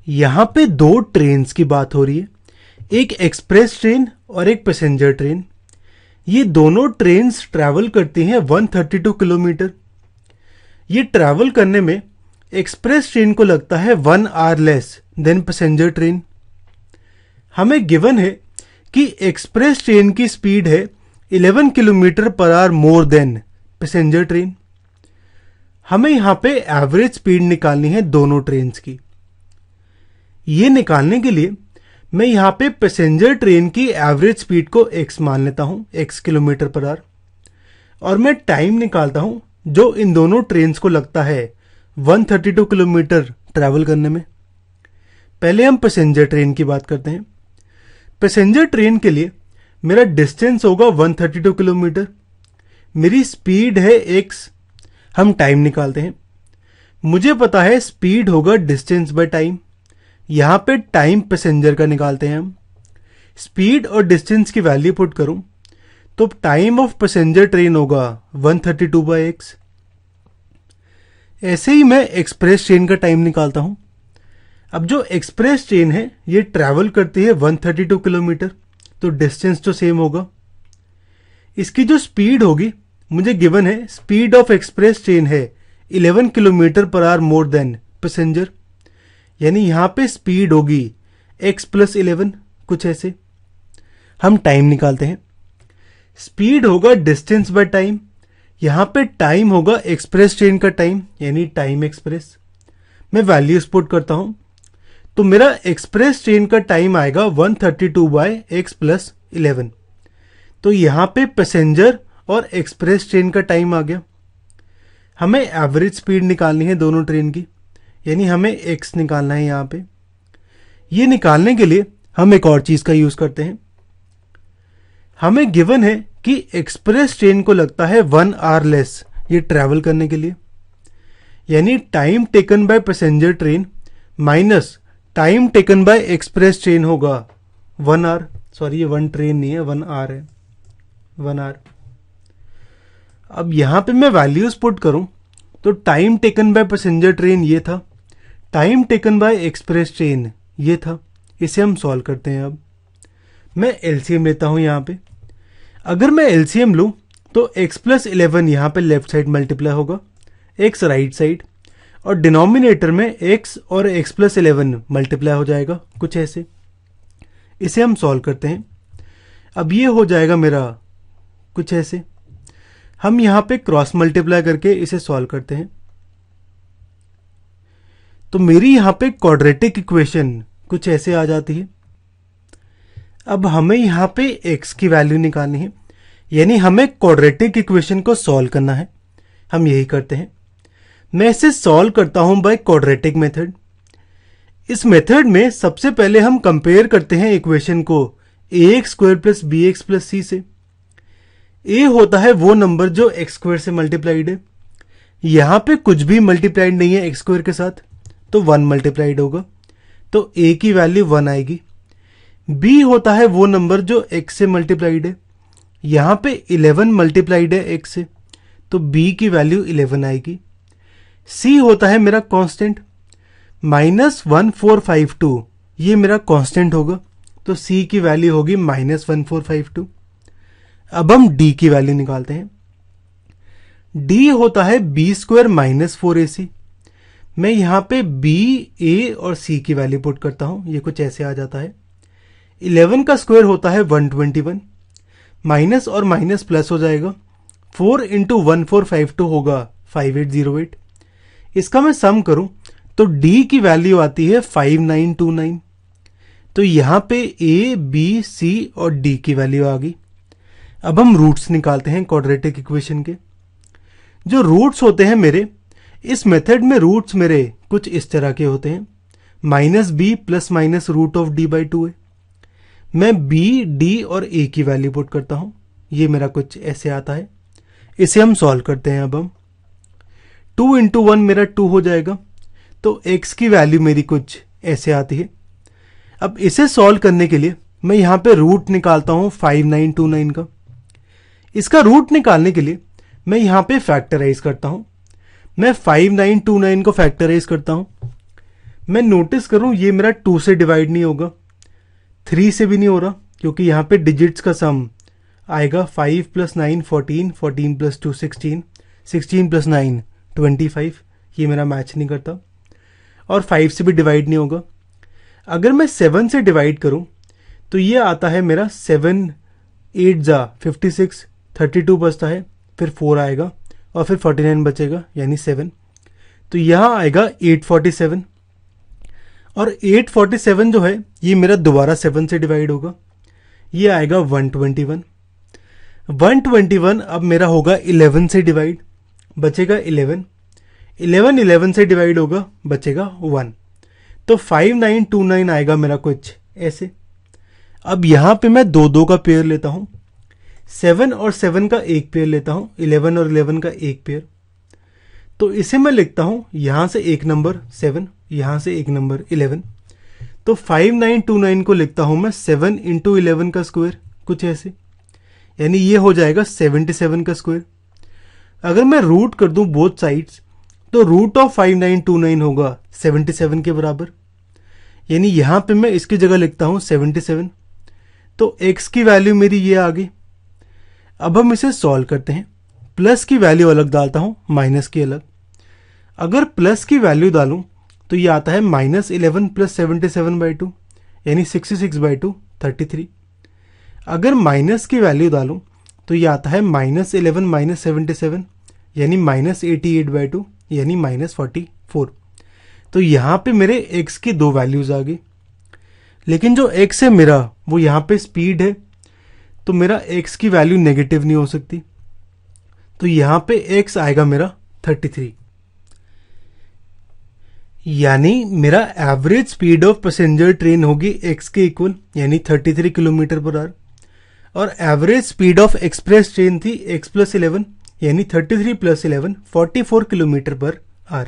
यहाँ पे दो ट्रेन्स की बात हो रही है, एक एक्सप्रेस ट्रेन और एक पैसेंजर ट्रेन। ये दोनों ट्रेन्स ट्रैवल करती हैं 132 किलोमीटर। ये ट्रैवल करने में एक्सप्रेस ट्रेन को लगता है 1 our less than passenger train. हमें गिवन है कि एक्सप्रेस ट्रेन की स्पीड है 11 kilometre per hour more than passenger train. हमें यहाँ पे एवरेज स्पीड निकालनी है दोनों ट्रेन्स की। ये निकालने के लिए मैं यहाँ पे पैसेंजर ट्रेन की एवरेज स्पीड को x मान लेता हूँ, x किलोमीटर पर आवर, और मैं टाइम निकालता हूँ जो इन दोनों ट्रेन्स को लगता है 132 किलोमीटर ट्रैवल करने में। पहले हम पैसेंजर ट्रेन की बात करते हैं। पैसेंजर ट्रेन के लिए मेरा डिस्टेंस होगा 132 किलोमीटर, मेरी स्पीड है x। हम टाइम निकालते हैं। मुझे पता है स्पीड होगा डिस्टेंस बाय टाइम। यहां पे टाइम पैसेंजर का निकालते हैं हम। स्पीड और डिस्टेंस की वैल्यू पुट करूं तो टाइम ऑफ पैसेंजर ट्रेन होगा 132/x। ऐसे ही मैं एक्सप्रेस ट्रेन का टाइम निकालता हूं। अब जो एक्सप्रेस ट्रेन है ये ट्रैवल करती है 132 किलोमीटर, तो डिस्टेंस तो सेम होगा। इसकी जो स्पीड होगी मुझे गिवन है, स्पीड ऑफ एक्सप्रेस ट्रेन है 11 kilometre per hour more than passenger, यानी यहां पे स्पीड होगी x + 11, कुछ ऐसे। हम टाइम निकालते हैं। स्पीड होगा डिस्टेंस बाय टाइम। यहां पे टाइम होगा एक्सप्रेस ट्रेन का टाइम, यानी टाइम एक्सप्रेस। मैं वैल्यूज पुट करता हूं तो मेरा एक्सप्रेस ट्रेन का टाइम आएगा 132/x + 11। तो यहां पे पैसेंजर और एक्सप्रेस ट्रेन का टाइम आ गया। हमें एवरेज स्पीड निकालनी है दोनों ट्रेन की, यानी हमें x निकालना है यहां पे। ये निकालने के लिए हम एक और चीज का यूज करते हैं। हमें गिवन है कि एक्सप्रेस ट्रेन को लगता है 1 आवर लेस ये ट्रैवल करने के लिए, यानी time taken by passenger train minus time taken by express train होगा 1 आवर। सॉरी, ये 1 ट्रेन नहीं है, 1 आवर है, 1 आवर। अब यहां पे मैं वैल्यूज पुट करूं तो time taken by passenger train ये था, time taken by express train ये था। इसे हम सॉल्व करते हैं। अब मैं एलसीएम लेता हूं यहां पे। अगर मैं एलसीएम लूं तो x + 11 यहां पे लेफ्ट साइड मल्टीप्लाई होगा, x राइट साइड, और डिनोमिनेटर में x और x + 11 मल्टीप्लाई हो जाएगा, कुछ ऐसे। इसे हम सॉल्व करते हैं। अब ये हो जाएगा मेरा कुछ ऐसे। हम यहां पे क्रॉस मल्टीप्लाई करके इसे सॉल्व करते हैं तो मेरी यहां पे क्वाड्रेटिक इक्वेशन कुछ ऐसे आ जाती है। अब हमें यहां पे x की वैल्यू निकालनी है, यानी हमें क्वाड्रेटिक इक्वेशन को सॉल्व करना है। हम यही करते हैं। मैं इसे सॉल्व करता हूं बाय क्वाड्रेटिक मेथड। इस मेथड में सबसे पहले हम कंपेयर करते हैं इक्वेशन को ax² + bx + c से। a होता है वो नंबर जो x² से मल्टीप्लाइड है। यहां पे कुछ भी मल्टीप्लाइड नहीं है x² के साथ, तो 1 मल्टीप्लाइड होगा, तो a की वैल्यू 1 आएगी। b होता है वो नंबर जो x से मल्टीप्लाइड है। यहां पे 11 मल्टीप्लाइड है x से, तो b की वैल्यू 11 आएगी। c होता है मेरा कांस्टेंट, -1452, ये मेरा कांस्टेंट होगा, तो c की वैल्यू होगी -1452। अब हम d की वैल्यू निकालते हैं। d होता है b² - 4ac। मैं यहां पे b, a और c की वैल्यू पुट करता हूं, ये कुछ ऐसे आ जाता है। 11 का स्क्वायर होता है 121, माइनस और माइनस प्लस हो जाएगा। 4 × 1452 होगा 5808। इसका मैं सम करूं तो d की वैल्यू आती है 5929। तो यहां पे a, b, c और d की वैल्यू आ गई। अब हम रूट्स निकालते हैं क्वाड्रेटिक इक्वेशन के। जो रूट्स होते हैं मेरे, इस मेथड में रूट्स मेरे कुछ इस तरह के होते हैं। -b ± √d/2 है। मैं b, d और a की वैल्यू पुट करता हूं, ये मेरा कुछ ऐसे आता है। इसे हम सॉल्व करते हैं। अब हम 2 × 1 मेरा 2 हो जाएगा, तो x की वैल्यू मेरी कुछ ऐसे आती है। अब इसे सॉल्व करने के लिए मैं यहां पे रूट निकालता हूं 5929 का। इसका रूट निकालने के लिए मैं यहां पे फैक्टराइज करता हूं। मैं 5929 को फैक्टराइज करता हूं। मैं नोटिस करूं ये मेरा 2 से डिवाइड नहीं होगा, 3 से भी नहीं हो रहा, क्योंकि यहाँ पे डिजिट्स का सम आएगा 5 + 9 14, 14 + 2 16, 16 + 9 25, ये मेरा मैच नहीं करता। और 5 से भी डिवाइड नहीं होगा। अगर मैं 7 से डिवाइड करूं तो ये आता है मेरा 7 8 जा 56, 32 बचता है, फिर 4 आएगा और फिर 49 बचेगा यानी 7। तो यहाँ आएगा 847, और 847 जो है ये मेरा दोबारा 7 से डिवाइड होगा, ये आएगा 121। 121 अब मेरा होगा 11 से डिवाइड, बचेगा 11। 11 से डिवाइड होगा, बचेगा 1। तो 5929 आएगा मेरा कुछ ऐसे। अब यहां पे मैं 2 का पेयर लेता हूं, 7 और 7 का एक पेयर लेता हूं, 11 और 11 का एक पेयर। तो इसे मैं लिखता हूं यहां से एक नंबर 7, यहां से एक नंबर 11। तो 5929 को लिखता हूं मैं 7 × 11 का स्क्वायर, कुछ ऐसे, यानी ये हो जाएगा 77 का स्क्वायर। अगर मैं रूट कर दूं बोथ साइड्स तो रूट ऑफ 5929 होगा 77 के बराबर, यानी यहां पे मैं इसकी जगह लिखता हूं 77। तो x की वैल्यू मेरी ये आ गई। अब हम इसे सॉल्व करते हैं। प्लस की वैल्यू अलग डालता हूं, माइनस की अलग। अगर प्लस की वैल्यू डालूं तो ये आता है -11 + 77/2 यानी 66/2 33। अगर माइनस की वैल्यू डालूं तो ये आता है -11 - 77 यानी -88/2 यानी -44। तो यहां पे मेरे x की 2 वैल्यूज आ गई, लेकिन जो x है मेरा वो यहां पे स्पीड है, तो मेरा x की वैल्यू नेगेटिव नहीं हो सकती। तो यहां पे x आएगा मेरा 33, यानी मेरा average speed of passenger train होगी x के इक्वल यानी 33 km/h, और average speed of express train थी x + 11 यानी 33 + 11 44 km/h।